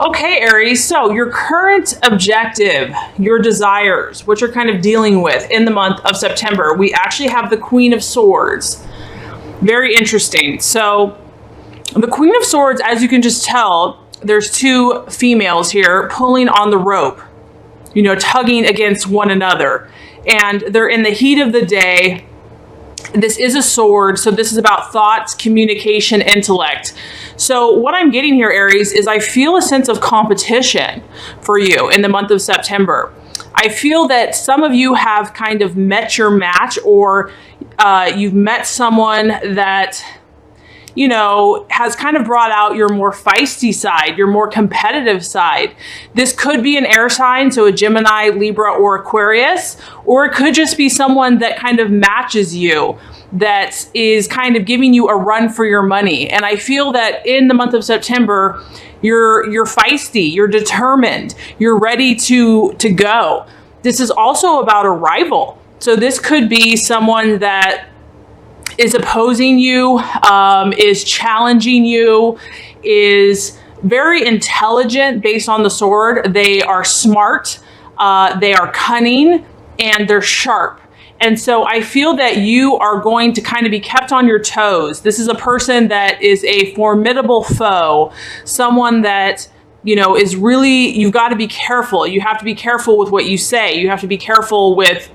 Okay, Aries, so your current objective, your desires, what you're kind of dealing with in the month of September, we actually have the Queen of Swords. Very interesting. So the Queen of Swords, as you can just tell, there's two females here pulling on the rope, tugging against one another. And they're in the heat of the day. This is a sword, so this is about thoughts, communication, intellect. So what I'm getting here, Aries, is I feel a sense of competition for you in the month of September. I feel that some of you have kind of met your match, or you've met someone that, has kind of brought out your more feisty side, your more competitive side. This could be an air sign, so a Gemini, Libra, or Aquarius, or it could just be someone that kind of matches you, that is kind of giving you a run for your money. And I feel that in the month of September, you're feisty, you're determined, you're ready to go. This is also about a rival. So this could be someone that is opposing you, is challenging you, is very intelligent based on the sword. They are smart, they are cunning, and they're sharp. And so I feel that you are going to kind of be kept on your toes. This is a person that is a formidable foe, someone that, is really, you've got to be careful. You have to be careful with what you say. You have to be careful with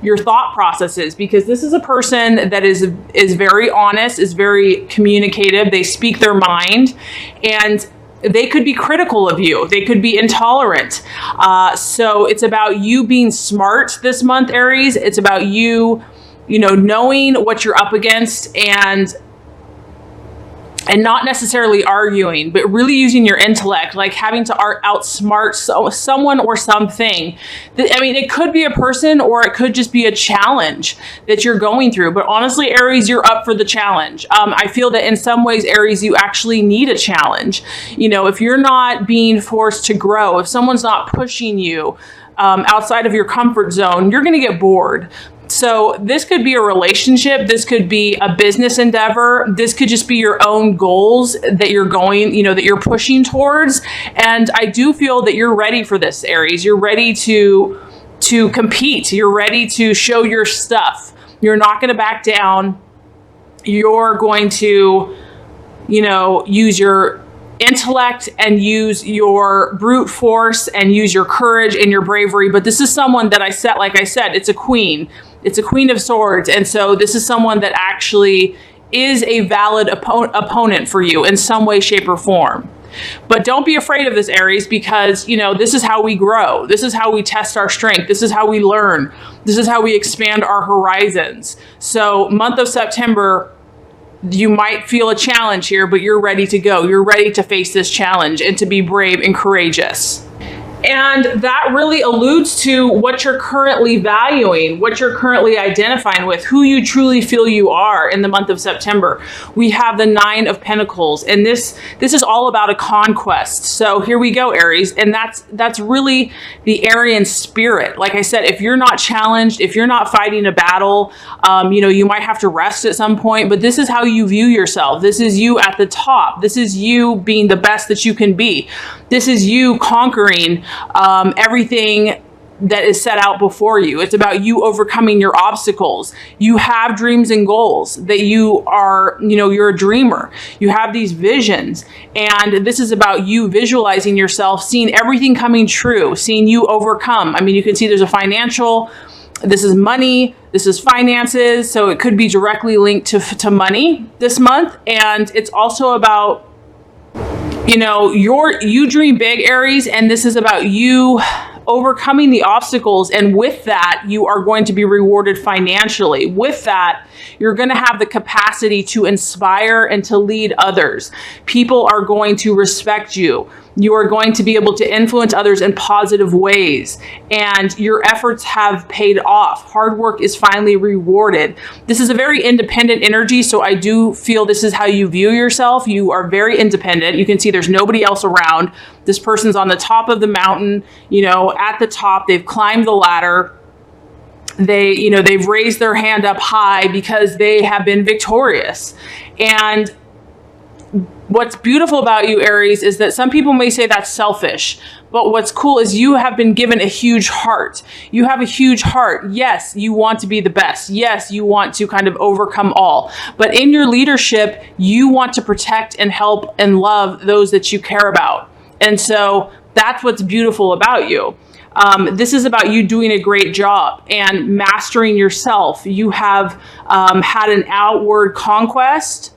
your thought processes, because this is a person that is very honest, is very communicative. They speak their mind, and they could be critical of you. They could be intolerant. So it's about you being smart this month, Aries. It's about you, knowing what you're up against, and not necessarily arguing, but really using your intellect, like having to outsmart someone or something. I mean, it could be a person, or it could just be a challenge that you're going through. But honestly, Aries, you're up for the challenge. I feel that in some ways, Aries, you actually need a challenge. If you're not being forced to grow, if someone's not pushing you outside of your comfort zone, you're going to get bored. So this could be a relationship. This could be a business endeavor. This could just be your own goals that you're going, that you're pushing towards. And I do feel that you're ready for this, Aries. You're ready to compete. You're ready to show your stuff. You're not going to back down. You're going to, use your intellect and use your brute force and use your courage and your bravery. But this is someone that like I said, it's a queen. It's a Queen of Swords. And so this is someone that actually is a valid opponent for you in some way, shape, or form. But don't be afraid of this, Aries, because, this is how we grow. This is how we test our strength. This is how we learn. This is how we expand our horizons. So month of September, you might feel a challenge here, but you're ready to go. You're ready to face this challenge and to be brave and courageous. And that really alludes to what you're currently valuing, what you're currently identifying with, who you truly feel you are in the month of September. We have the Nine of Pentacles, and this is all about a conquest. So here we go, Aries, and that's really the Aryan spirit. Like I said, if you're not challenged, if you're not fighting a battle, you might have to rest at some point, but this is how you view yourself. This is you at the top. This is you being the best that you can be. This is you conquering everything that is set out before you. It's about you overcoming your obstacles. You have dreams and goals that you are, you're a dreamer. You have these visions, and this is about you visualizing yourself, seeing everything coming true, seeing you overcome. I mean, you can see there's a financial, this is money, this is finances. So it could be directly linked to money this month. And it's also about, you dream big, Aries, and this is about you overcoming the obstacles. And with that, you are going to be rewarded financially. With that, you're going to have the capacity to inspire and to lead others. People are going to respect you. You are going to be able to influence others in positive ways, and your efforts have paid off. Hard work is finally rewarded. This is a very independent energy, so I do feel this is how you view yourself. You are very independent. You can see there's nobody else around. This person's on the top of the mountain, at the top. They've climbed the ladder. They've raised their hand up high because they have been victorious. And what's beautiful about you, Aries, is that some people may say that's selfish, but what's cool is you have been given a huge heart. You have a huge heart. Yes, you want to be the best. Yes, you want to kind of overcome all. But in your leadership, you want to protect and help and love those that you care about. And so that's what's beautiful about you. This is about you doing a great job and mastering yourself. You have had an outward conquest.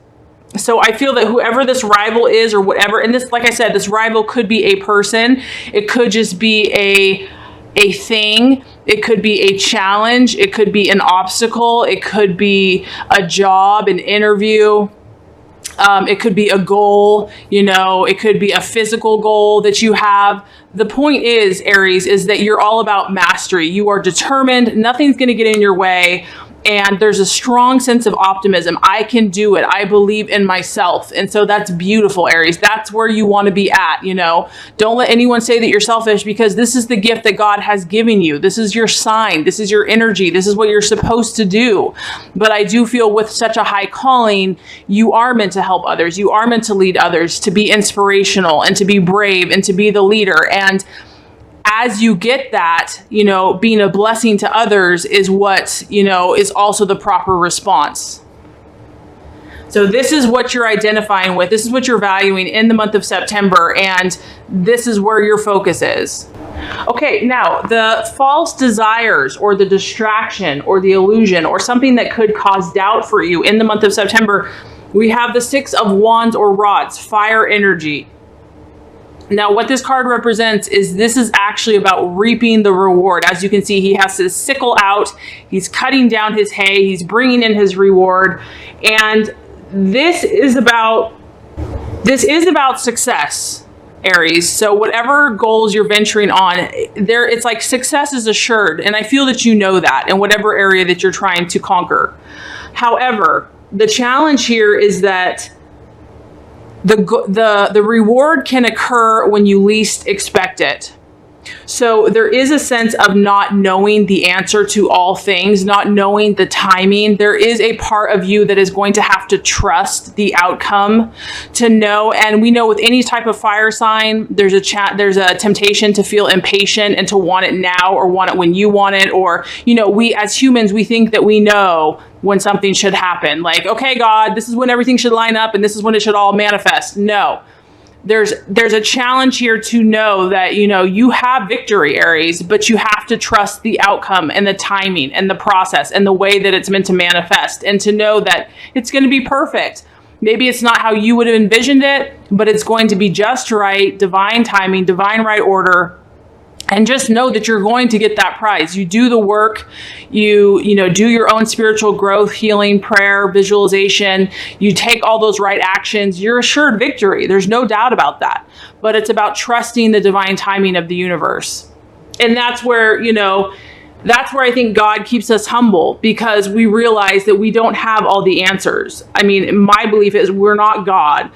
So I feel that whoever this rival is or whatever, and this, like I said, this rival could be a person. It could just be a thing. It could be a challenge. It could be an obstacle. It could be a job, an interview. It could be a goal, it could be a physical goal that you have. The point is, Aries, is that you're all about mastery. You are determined. Nothing's going to get in your way. And there's a strong sense of optimism. I can do it. I believe in myself. And so that's beautiful, Aries. That's where you want to be at, Don't let anyone say that you're selfish, because this is the gift that God has given you. This is your sign. This is your energy. This is what you're supposed to do. But I do feel with such a high calling, you are meant to help others. You are meant to lead others, to be inspirational and to be brave and to be the leader. And as you get that, being a blessing to others is what, is also the proper response. So this is what you're identifying with. This is what you're valuing in the month of September. And this is where your focus is. Okay, now the false desires or the distraction or the illusion or something that could cause doubt for you in the month of September, we have the 6 of Wands or rods, fire energy. Now, what this card represents is this is actually about reaping the reward. As you can see, he has his sickle out. He's cutting down his hay. He's bringing in his reward. And this is about success, Aries. So whatever goals you're venturing on, it's like success is assured. And I feel that you know that in whatever area that you're trying to conquer. However, the challenge here is that the reward can occur when you least expect it. So there is a sense of not knowing the answer to all things, not knowing the timing. There is a part of you that is going to have to trust the outcome to know. And we know with any type of fire sign, there's a temptation to feel impatient and to want it now or want it when you want it. Or, we as humans, we think that we know when something should happen. Like, okay, God, this is when everything should line up and this is when it should all manifest. No. There's a challenge here to know that, you have victory, Aries, but you have to trust the outcome and the timing and the process and the way that it's meant to manifest, and to know that it's going to be perfect. Maybe it's not how you would have envisioned it, but it's going to be just right, divine timing, divine right order. And just know that you're going to get that prize. You do the work, you do your own spiritual growth, healing, prayer, visualization. You take all those right actions. You're assured victory. There's no doubt about that. But it's about trusting the divine timing of the universe. And that's where, I think God keeps us humble, because we realize that we don't have all the answers. I mean, my belief is we're not God.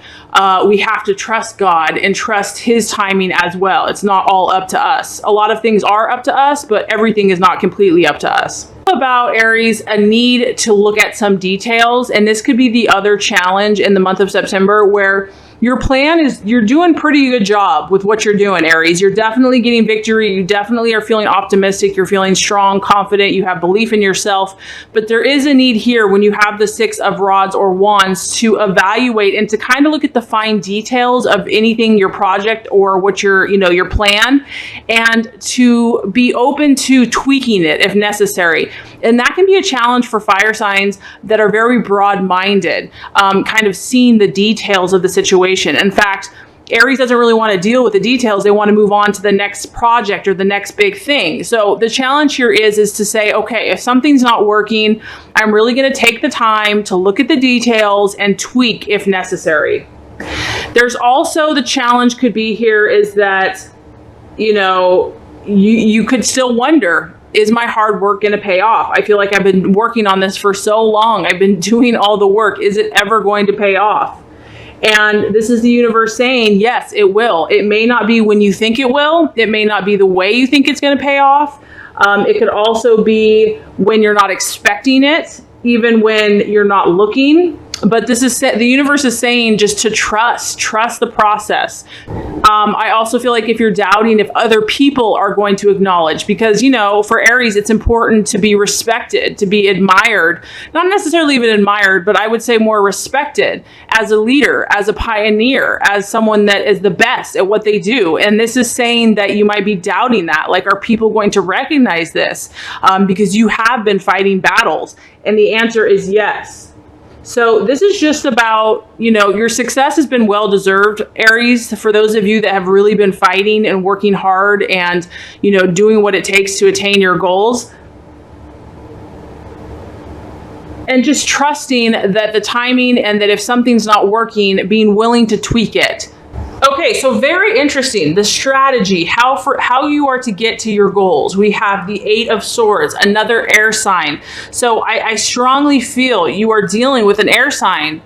We have to trust God and trust his timing as well. It's not all up to us. A lot of things are up to us, but everything is not completely up to us. About Aries, a need to look at some details. And this could be the other challenge in the month of September, where your plan is, you're doing pretty good job with what you're doing, Aries. You're definitely getting victory. You definitely are feeling optimistic. You're feeling strong, confident. You have belief in yourself. But there is a need here when you have the 6 of rods or wands to evaluate and to kind of look at the fine details of anything, your project or what your plan, and to be open to tweaking it if necessary. And that can be a challenge for fire signs that are very broad-minded, kind of seeing the details of the situation. In fact, Aries doesn't really want to deal with the details. They want to move on to the next project or the next big thing. So the challenge here is to say, okay, if something's not working, I'm really going to take the time to look at the details and tweak if necessary. There's also the challenge could be here is that, you could still wonder, is my hard work going to pay off? I feel like I've been working on this for so long. I've been doing all the work. Is it ever going to pay off? And this is the universe saying, yes, it will. It may not be when you think it will. It may not be the way you think it's going to pay off. It could also be when you're not expecting it, even when you're not looking. But the universe is saying just to trust the process. I also feel like if you're doubting if other people are going to acknowledge, because, for Aries, it's important to be respected, to be admired, not necessarily even admired, but I would say more respected as a leader, as a pioneer, as someone that is the best at what they do. And this is saying that you might be doubting that. Like, are people going to recognize this? Because you have been fighting battles. And the answer is yes. So this is just about, your success has been well-deserved, Aries, for those of you that have really been fighting and working hard and, doing what it takes to attain your goals. And just trusting that the timing, and that if something's not working, being willing to tweak it. Okay, so very interesting. The strategy, how you are to get to your goals. We have the 8 of Swords, another air sign. So I strongly feel you are dealing with an air sign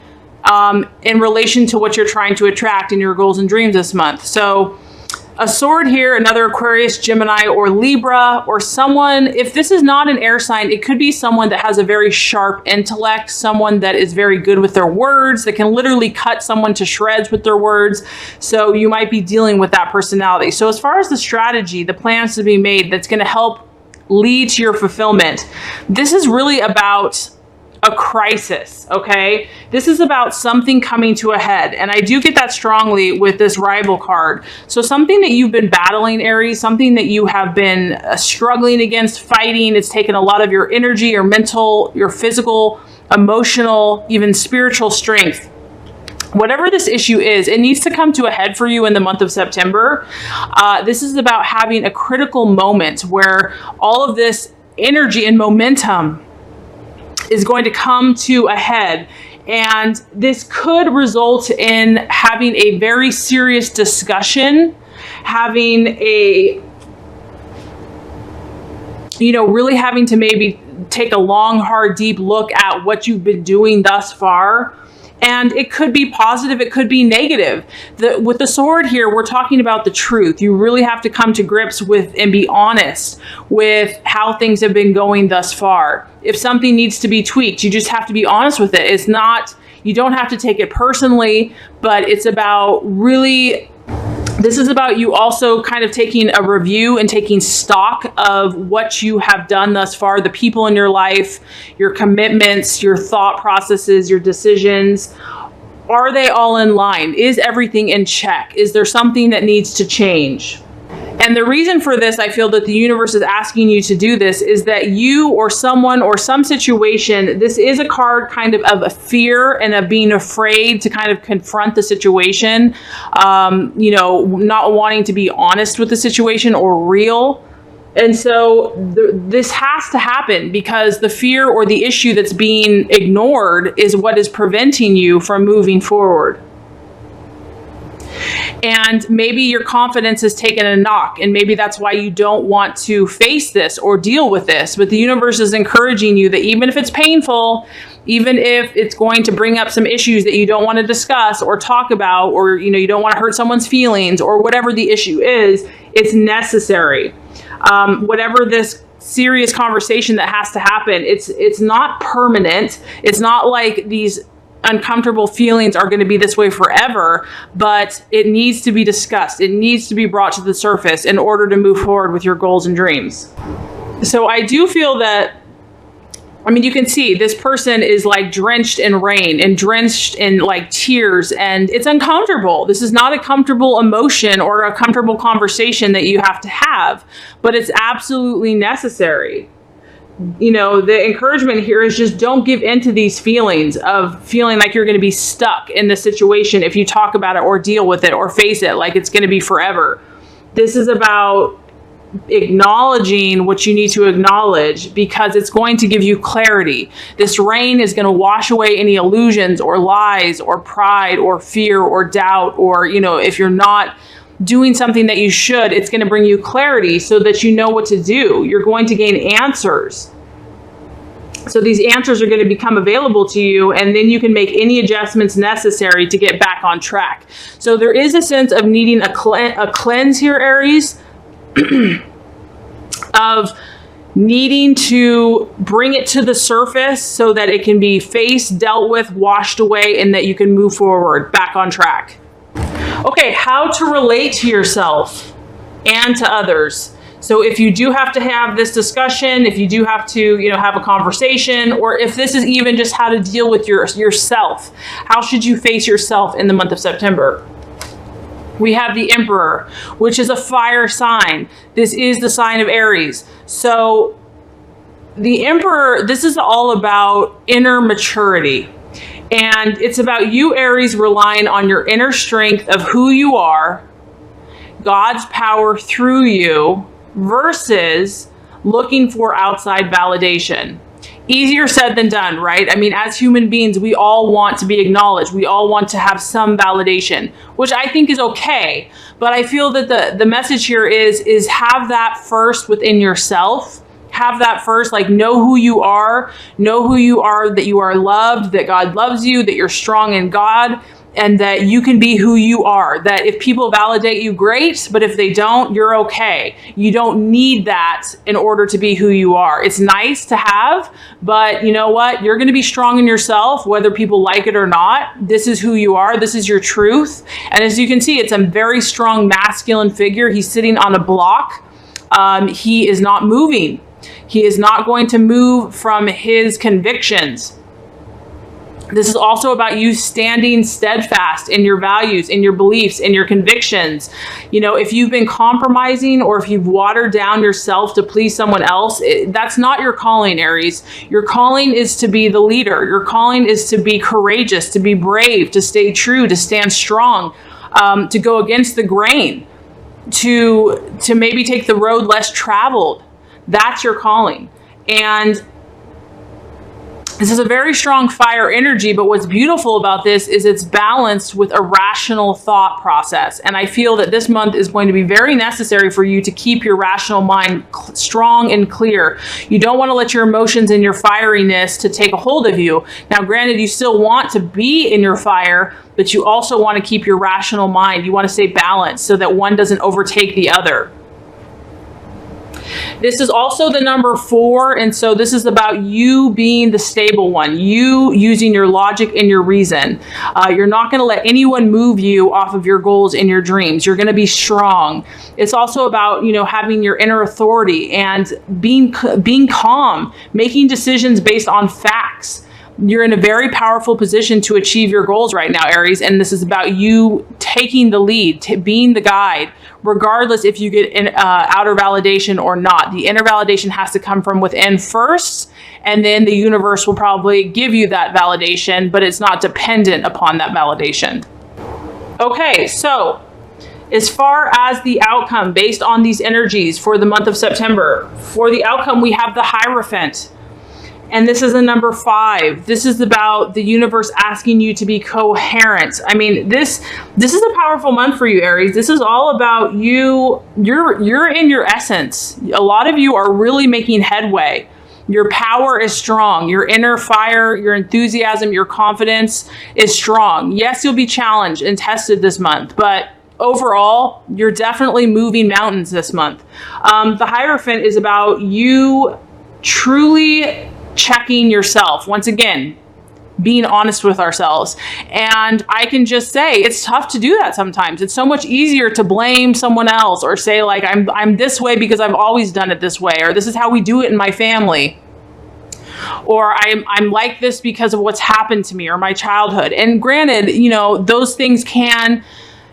in relation to what you're trying to attract in your goals and dreams this month. So a sword here, another Aquarius, Gemini, or Libra, or someone, if this is not an air sign, it could be someone that has a very sharp intellect, someone that is very good with their words, that can literally cut someone to shreds with their words. So you might be dealing with that personality. So as far as the strategy, the plans to be made that's going to help lead to your fulfillment, this is really about a crisis, okay? This is about something coming to a head. And I do get that strongly with this rival card. So something that you've been battling, Aries, something that you have been struggling against, fighting, it's taken a lot of your energy, your mental, your physical, emotional, even spiritual strength. Whatever this issue is, it needs to come to a head for you in the month of September. This is about having a critical moment where all of this energy and momentum is going to come to a head. And this could result in having a very serious discussion, having a, really having to maybe take a long, hard, deep look at what you've been doing thus far. And it could be positive, it could be negative. With the sword here, we're talking about the truth. You really have to come to grips with and be honest with how things have been going thus far. If something needs to be tweaked, you just have to be honest with it. It's not, you don't have to take it personally, but it's about really, this is about you also kind of taking a review and taking stock of what you have done thus far, the people in your life, your commitments, your thought processes, your decisions. Are they all in line? Is everything in check? Is there something that needs to change? And the reason for this, I feel that the universe is asking you to do this, is that you or someone or some situation, this is a card kind of a fear and of being afraid to kind of confront the situation, not wanting to be honest with the situation or real. And so this has to happen because the fear or the issue that's being ignored is what is preventing you from moving forward. And maybe your confidence has taken a knock, and maybe that's why you don't want to face this or deal with this. But the universe is encouraging you that even if it's painful, even if it's going to bring up some issues that you don't want to discuss or talk about, or you don't want to hurt someone's feelings, or whatever the issue is, it's necessary. Whatever this serious conversation that has to happen, it's not permanent. It's not like these uncomfortable feelings are going to be this way forever, but it needs to be discussed. It needs to be brought to the surface in order to move forward with your goals and dreams. So I do feel that, you can see this person is like drenched in rain and drenched in like tears, and it's uncomfortable. This is not a comfortable emotion or a comfortable conversation that you have to have, but it's absolutely necessary. The encouragement here is just don't give in to these feelings of feeling like you're going to be stuck in the situation if you talk about it or deal with it or face it like it's going to be forever. This is about acknowledging what you need to acknowledge, because it's going to give you clarity. This rain is going to wash away any illusions or lies or pride or fear or doubt, or, if you're not doing something that you should, it's going to bring you clarity so that you know what to do. You're going to gain answers. So these answers are going to become available to you, and then you can make any adjustments necessary to get back on track. So there is a sense of needing a cleanse here, Aries, of needing to bring it to the surface so that it can be faced, dealt with, washed away, and that you can move forward, back on track. Okay, how to relate to yourself and to others. So if you do have to have this discussion, if you do have to, have a conversation, or if this is even just how to deal with yourself, how should you face yourself in the month of September? We have the Emperor, which is a fire sign. This is the sign of Aries. So the Emperor, this is all about inner maturity. And it's about you, Aries, relying on your inner strength of who you are, God's power through you, versus looking for outside validation. Easier said than done, right? I mean, as human beings, we all want to be acknowledged. We all want to have some validation, which I think is okay. But I feel that the message here is have that first within yourself. Have that first, like know who you are, that you are loved, that God loves you, that you're strong in God, and that you can be who you are. That if people validate you, great, but if they don't, you're okay. You don't need that in order to be who you are. It's nice to have, but you know what? You're going to be strong in yourself, whether people like it or not. This is who you are. This is your truth. And as you can see, it's a very strong masculine figure. He's sitting on a block. He is not moving. He is not going to move from his convictions. This is also about you standing steadfast in your values, in your beliefs, in your convictions. If you've been compromising or if you've watered down yourself to please someone else, that's not your calling, Aries. Your calling is to be the leader. Your calling is to be courageous, to be brave, to stay true, to stand strong, to go against the grain, to maybe take the road less traveled. That's your calling. And this is a very strong fire energy, but what's beautiful about this is it's balanced with a rational thought process. And I feel that this month is going to be very necessary for you to keep your rational mind strong and clear. You don't want to let your emotions and your fieriness to take a hold of you. Now, granted, you still want to be in your fire, but you also want to keep your rational mind. You want to stay balanced so that one doesn't overtake the other. This is also the number 4, and so this is about you being the stable one, you using your logic and your reason. You're not going to let anyone move you off of your goals and your dreams. You're going to be strong. It's also about, having your inner authority and being calm, making decisions based on facts. You're in a very powerful position to achieve your goals right now, Aries, and this is about you taking the lead, being the guide, regardless if you get outer validation or not. The inner validation has to come from within first, and then the universe will probably give you that validation, but it's not dependent upon that validation. Okay, so as far as the outcome based on these energies for the month of September, for the outcome we have the Hierophant. And this is a number 5. This is about the universe asking you to be coherent. I mean, this is a powerful month for you, Aries. This is all about you. You're in your essence. A lot of you are really making headway. Your power is strong. Your inner fire, your enthusiasm, your confidence is strong. Yes, you'll be challenged and tested this month, but overall, you're definitely moving mountains this month. The Hierophant is about you truly checking yourself. Once again, being honest with ourselves. And I can just say it's tough to do that sometimes. It's so much easier to blame someone else or say like, I'm this way because I've always done it this way, or this is how we do it in my family, or I'm like this because of what's happened to me or my childhood. And granted, those things can,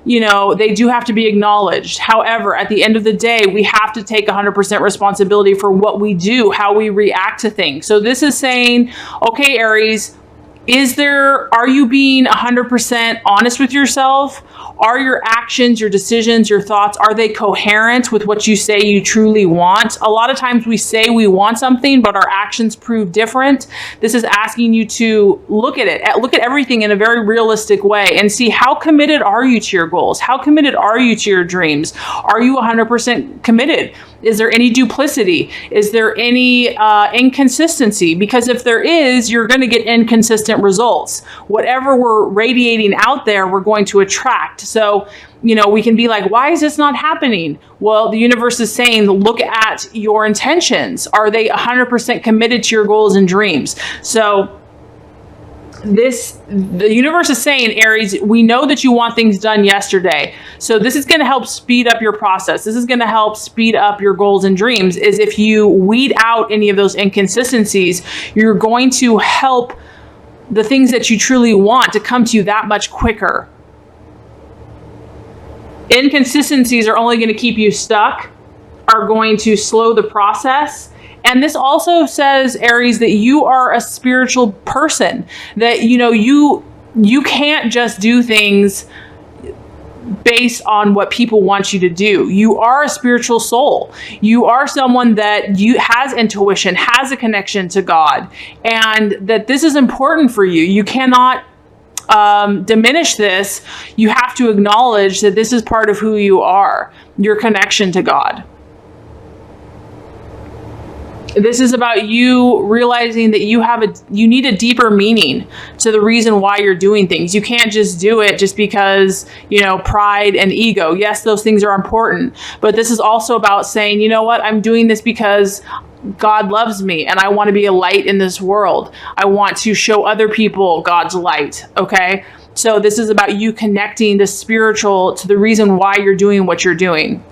they do have to be acknowledged. However, at the end of the day, we have to take 100% responsibility for what we do, how we react to things. So this is saying, okay, Aries, are you being 100% honest with yourself? Are your actions, your decisions, your thoughts, are they coherent with what you say you truly want? A lot of times we say we want something, but our actions prove different. This is asking you to look at it, look at everything in a very realistic way and see how committed are you to your goals? How committed are you to your dreams? Are you 100% committed? Is there any duplicity? Is there any inconsistency? Because if there is, you're going to get inconsistent results. Whatever we're radiating out there, we're going to attract. So, we can be like, why is this not happening? Well, the universe is saying, look at your intentions. Are they 100% committed to your goals and dreams? So the universe is saying, Aries, we know that you want things done yesterday. So this is going to help speed up your process. This is going to help speed up your goals and dreams. Is if you weed out any of those inconsistencies, you're going to help the things that you truly want to come to you that much quicker. Inconsistencies are only going to keep you stuck, are going to slow the process. And this also says, Aries, that you are a spiritual person, that, you can't just do things based on what people want you to do. You are a spiritual soul. You are someone that has intuition, has a connection to God, and that this is important for you. You cannot diminish this. You have to acknowledge that this is part of who you are, your connection to God. This is about you realizing that you need a deeper meaning to the reason why you're doing things. You can't just do it just because, pride and ego. Yes, those things are important, but this is also about saying, you know what, I'm doing this because God loves me and I want to be a light in this world. I want to show other people God's light. Okay. So this is about you connecting the spiritual to the reason why you're doing what you're doing.